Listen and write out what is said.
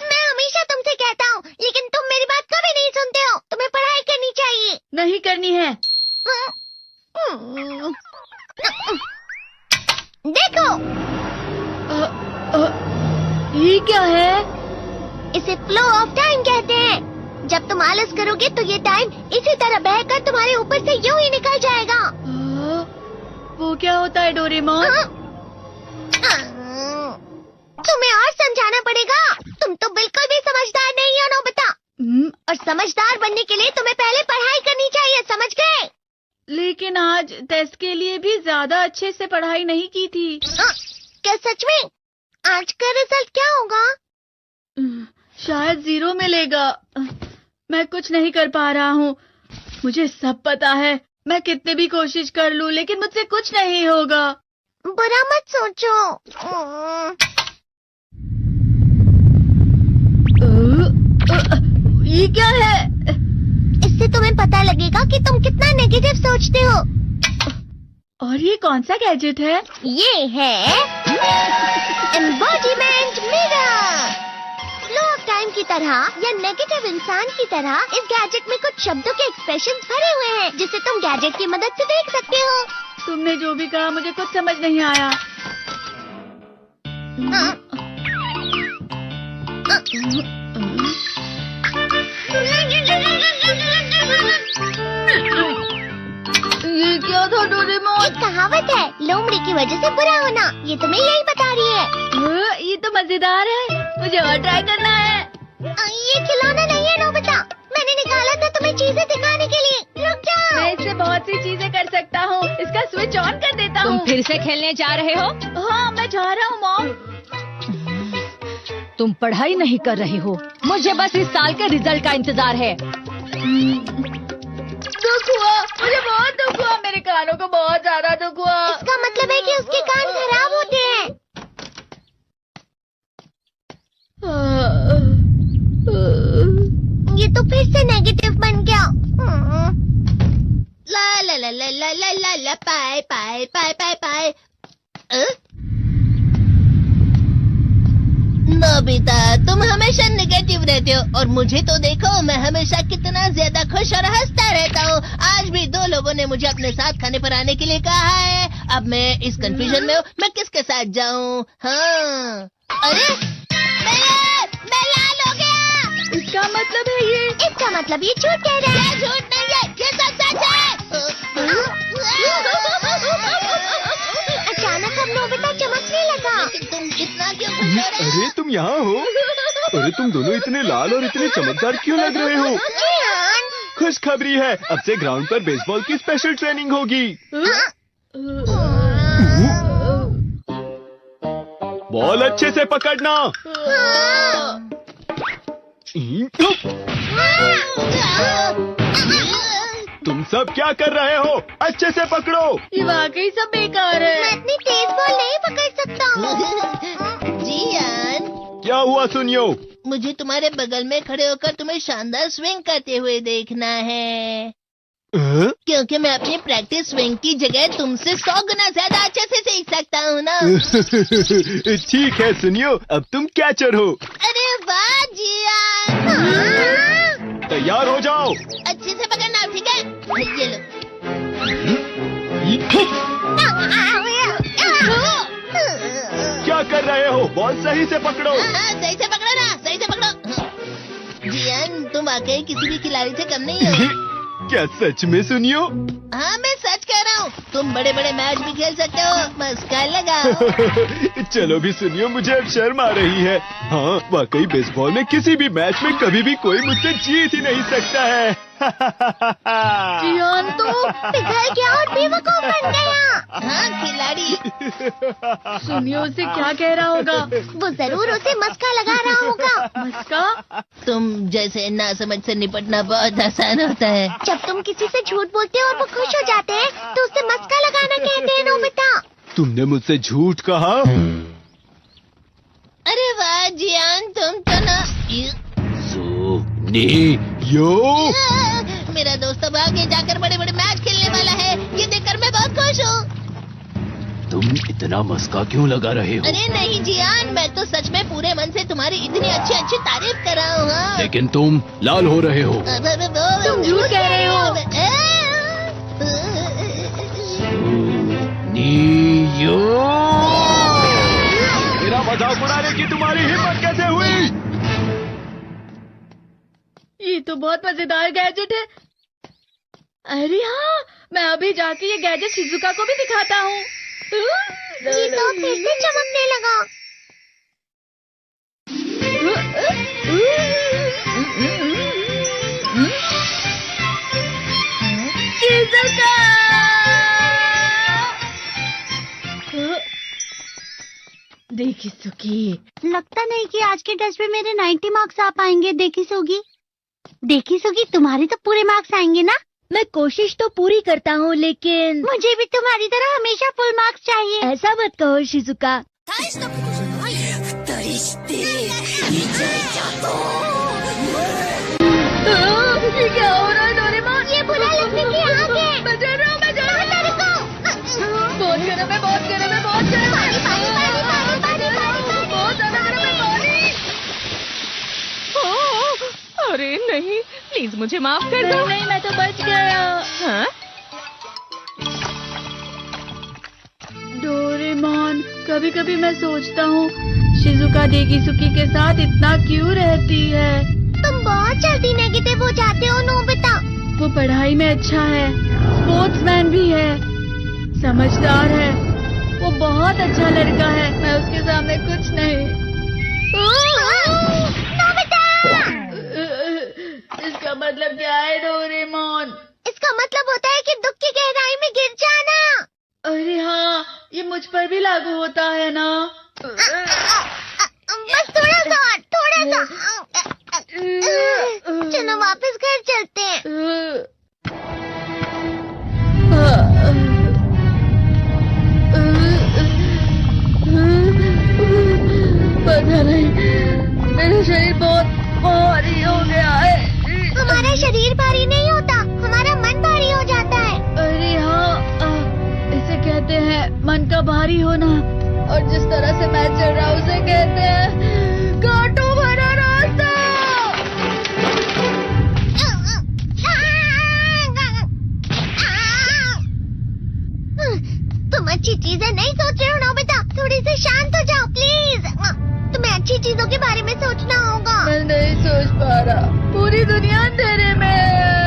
मैं हमेशा तुमसे कहता हूँ, लेकिन तुम मेरी बात कभी नहीं सुनते हो। तुम्हें पढ़ाई करनी चाहिए। नहीं करनी है। देखो, ये क्या है? इसे फ्लो ऑफ टाइम कहते हैं। जब तुम आलस करोगे तो ये टाइम इसी तरह बहकर तुम्हारे ऊपर से यूं ही निकल जाएगा। वो क्या होता है डोरेमोन? तुम्हें और समझाना पड़ेगा। तुम तो बिल्कुल भी समझदार नहीं हो नोबिता। और समझदार बनने के लिए तुम्हें पहले पढ़ाई करनी चाहिए, समझ गए? लेकिन आज टेस्ट के लिए भी ज्यादा अच्छे से पढ़ाई नहीं की थी। क्या सच में? आज का रिजल्ट क्या होगा? शायद 0 मिलेगा। मैं कुछ नहीं कर पा रहा हूँ। मुझे सब पता है। मैं कितने भी कोशिश कर लूँ, लेकिन मुझसे कुछ नहीं होगा। बुरा मत सोचो। ये क्या है? इससे तुम्हें पता लगेगा कि तुम कितना नेगेटिव सोचते हो। और ये कौन सा गैजेट है? ये है embodiment mirror. Flow of time की तरह या नेगेटिव इंसान की तरह इस गैजेट में कुछ शब्दों के एक्सप्रेशंस भरे हुए हैं, जिसे तुम गैजेट की मदद से देख सकते हो। तुमने जो भी कहा मुझे कुछ समझ नहीं आया। ये क्या था डोरेमोन? एक कहावत है, लोमड़ी की वजह से बुरा होना। ये तुम्हें यही बता रही है। ये तो मजेदार है। मुझे और ट्राई करना है। ये खिलौना नहीं है नोबिता। मैंने निकाला था तुम्हें चीजें दिखाने के लिए। रुक जाओ। मैं इससे बहुत सी चीजें कर सकता हूँ। इसका स्विच ऑन कर देता हूँ। तुम फिर से खेलने जा रहे हो? हाँ, मैं जा रहा हूँ मॉम। तुम पढ़ाई नहीं कर रहे हो। मुझे बस इस साल के रिजल्ट का इंतजार है। दुख हुआ, मुझे बहुत दुख हुआ। मेरे कानों को बहुत ज्यादा दुख हुआ। इसका मतलब है कि उसके कान खराब होते हैं। ये तो फिर से नेगेटिव बन गया। ला ला ला ला ला ला ला ला पाए पाए पाए पाए पाए। नोबिता, तुम हमेशा नेगेटिव रहते हो और मुझे तो देखो, मैं हमेशा कितना ज्यादा खुश और हंसता रहता हूँ। आज भी 2 लोगों ने मुझे अपने साथ खाने पर आने के लिए कहा है। अब मैं इस कंफ्यूजन में हूँ, मैं किसके साथ जाऊँ? हाँ, अरे मैं लाल हो गया। इसका मतलब है ये? इसका मतलब ये झूठ कह रहा है। झूठ नहीं है, ये सब सच है। अचानक अब नोबिता चमकने लगा। तुम इतना क्यों खुश हो रहे हो? अरे तुम यहाँ हो? अरे तुम दोनों इतने लाल और इतने चमकदार क्यों लग रहे हो? खुशखबरी है, अब से ग्राउंड पर बेसबॉल की स्पेशल ट्रेनिंग होगी। बॉल अच्छे से पकड़ना। तुम सब क्या कर रहे हो? अच्छे से पकड़ो। ये वाकई सब बेकार है। मैं इतनी तेज बॉल नहीं पकड़ सकता हूँ। जियान, क्या हुआ सुनियो? मुझे तुम्हारे बगल में खड़े होकर तुम्हें शानदार स्विंग करते हुए देखना है। क्योंकि मैं अपनी प्रैक्टिस स्विंग की जगह तुमसे 100 गुना ज्यादा अच्छे से सीख सकता हूँ ना। ठीक है सुनियो, अब तुम कैचर हो। अरे वाह जियान। तैयार हो जाओ। अच्छे से पकड़ना, ठीक है? ये लो। क्या कर रहे हो? बॉल सही से पकड़ो। सही से पकड़ो ना, सही से पकड़ो। जियान, तुम वाकई किसी भी खिलाड़ी से कम नहीं हो। क्या सच में सुनियो? हाँ, मैं सच कह रहा हूँ। तुम बड़े बड़े मैच भी खेल सकते हो। मस्का लगाओ। चलो भी सुनियो, मुझे अब शर्म आ रही है। हाँ, वाकई बेसबॉल में किसी भी मैच में कभी भी कोई मुझसे जीत ही नहीं सकता है। जियान तो पिघल गया और बेवकूफ बन गया। हाँ, खिलाड़ी। सुनियो उसे क्या कह रहा होगा? वो जरूर उसे मस्का लगा रहा होगा। मस्का? तुम जैसे नासमझ से निपटना बहुत आसान होता है। जब तुम किसी से झूठ बोलते हो और वो खुश हो जाते हैं, तो उसे मस्का लगाना कहते हैं नोबिता। तुमने मुझसे झूठ कहा? अरे वाह जियान, तुम तो ना। यो, मेरा दोस्त अब आगे जाकर बड़े बड़े मैच खेलने वाला है। ये देखकर मैं बहुत खुश हूँ। तुम इतना मस्का क्यों लगा रहे हो? अरे नहीं जियान, मैं तो सच में पूरे मन से तुम्हारी इतनी अच्छी अच्छी तारीफ कर रहा हूँ। हाँ। लेकिन तुम लाल हो रहे हो। तुम झूठ कह रहे हो। नीयो, मेरा मजाक उड़ाने की तुम्हारी हिम्मत कैसे हुई? ये तो बहुत मजेदार गैजेट है। अरे हाँ, मैं अभी जाके ये गैजेट शिजुका को भी दिखाता हूँ। ये तो फिर से चमकने लगा। शिजुका! देखी सुखी, लगता नहीं कि आज के टेस्ट में मेरे 90 मार्क्स आ पाएंगे। देखी सोगी, तुम्हारे तो पूरे मार्क्स आएंगे ना? मैं कोशिश तो पूरी करता हूँ, लेकिन मुझे भी तुम्हारी तरह हमेशा फुल मार्क्स चाहिए। ऐसा मत कहो शिजुका। ये क्या हो रहा है डोरेमोन? ये बुरा लगने की आग है। मैं डर रहा हूँ, मैं डर रहा हूँ। बहुत गर्म है, बहुत गर्म है, बहुत गर्म है। बहुत ज्यादा गर्म है पानी। अरे नहीं, प्लीज मुझे माफ कर दो। नहीं, मैं तो बच गया। हाँ? डोरेमोन, कभी कभी मैं सोचता हूँ शिजुका डेगिसुकी के साथ इतना क्यों रहती है। तुम बहुत जल्दी नेगेटिव हो जाते हो नोबिता। वो पढ़ाई में अच्छा है, स्पोर्ट्समैन भी है, समझदार है, वो बहुत अच्छा लड़का है। मैं उसके सामने कुछ नहीं। इसका मतलब क्या है डोरेमोन? इसका मतलब होता है कि दुख की गहराई में गिर जाना। अरे हाँ, ये मुझ पर भी लागू होता है ना। बस थोड़ा सा। चलो वापस घर चलते हैं। पता नहीं, मेरा शरीर बहुत भारी हो गया है। हमारा शरीर भारी नहीं होता, हमारा मन भारी हो जाता है। अरे हाँ, इसे कहते हैं मन का भारी होना। और जिस तरह से मैं चल रहा हूँ उसे कहते हैं कांटों भरा रास्ता। तुम अच्छी चीजें नहीं सोच रहे हो नोबिता, थोड़ी सी शांत हो जाओ प्लीज। तुम्हें अच्छी चीजों के बारे में सोचना होगा। मैं नहीं सोच पा रहा, पूरी दुनिया अंधेरे में है।